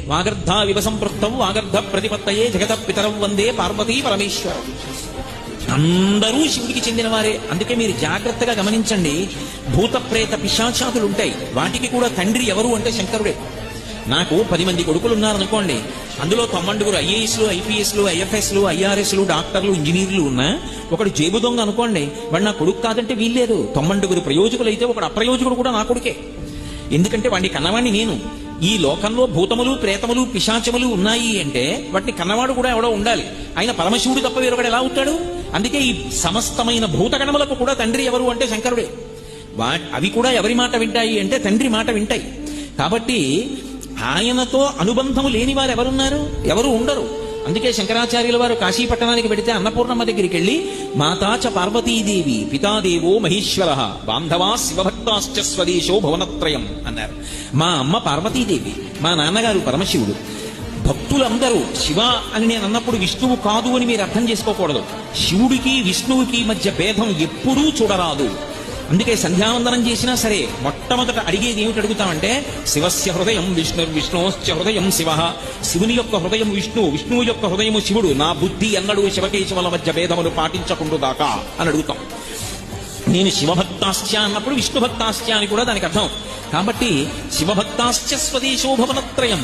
వాగర్ధావివ సంపృక్తౌ వాగర్ధ ప్రతిపత్తయే జగత పితరం వందే పార్వతీ పరమేశ్వరం. అందరూ శివుడికి చెందిన వారే. అందుకే మీరు జాగ్రత్తగా గమనించండి, భూత ప్రేత పిశాచాతులు ఉంటాయి, వాటికి కూడా తండ్రి ఎవరు అంటే శంకరుడే. నాకు 10 మంది కొడుకులు ఉన్నారనుకోండి, అందులో 90 ఐఏఎస్లు, ఐపీఎస్లు, ఐఎఫ్ఎస్లు, ఐఆర్ఎస్లు, డాక్టర్లు, ఇంజనీర్లు ఉన్నా ఒకడు జేబు దొంగ అనుకోండి, వాడు నా కొడుకు కాదంటే వీల్లేదు. 90 ప్రయోజకులు అయితే ఒకడు అప్రయోజకుడు కూడా నా కొడుకే. ఎందుకంటే వాడిని కన్నవాణ్ణి నేను. ఈ లోకంలో భూతములు, ప్రేతములు, పిశాచములు ఉన్నాయి అంటే వాటిని కన్నవాడు కూడా ఎవడో ఉండాలి. ఆయన పరమశివుడు తప్ప వేరొకడు ఎలా అవుతాడు? అందుకే ఈ సమస్తమైన భూతగణములకు కూడా తండ్రి ఎవరు అంటే శంకరుడే. అవి కూడా ఎవరి మాట వింటాయి అంటే తండ్రి మాట వింటాయి. కాబట్టి ఆయనతో అనుబంధము లేని వారు ఎవరున్నారు? ఎవరు ఉండరు. అందుకే శంకరాచార్యుల వారు కాశీపట్టణానికి వెడితే అన్నపూర్ణమ్మ దగ్గరికి వెళ్ళి మాతాచ పార్వతీదేవి పితాదేవో మహేశ్వర బాంధవా శివభక్తాశ్చ స్వదేశో భువనత్రయం అన్నారు. మా అమ్మ పార్వతీదేవి, మా నాన్నగారు పరమశివుడు. భక్తులందరూ శివ అని నేను అన్నప్పుడు విష్ణువు కాదు అని మీరు అర్థం చేసుకోకూడదు. శివుడికి విష్ణువుకి మధ్య భేదం ఎప్పుడూ చూడరాదు. అందుకే సంధ్యావందనం చేసినా సరే మొట్టమొదట అడిగేది ఏమిటి అడుగుతామంటే శివస్య హృదయం విష్ణు విష్ణోశ్చ హృదయం శివ. శివుని యొక్క హృదయం విష్ణువు, విష్ణువు యొక్క హృదయము శివుడు. నా బుద్ధి ఎన్నడూ శివకేశవుల మధ్య భేదములు పాటించకుండుదాకా అని అడుగుతాం. నేను శివభక్తాశ్చ అన్నప్పుడు విష్ణు భక్తాశ్చ అని కూడా దానికి అర్థం. కాబట్టి శివభక్తాశ్చ స్వదేశో భువనత్రయం.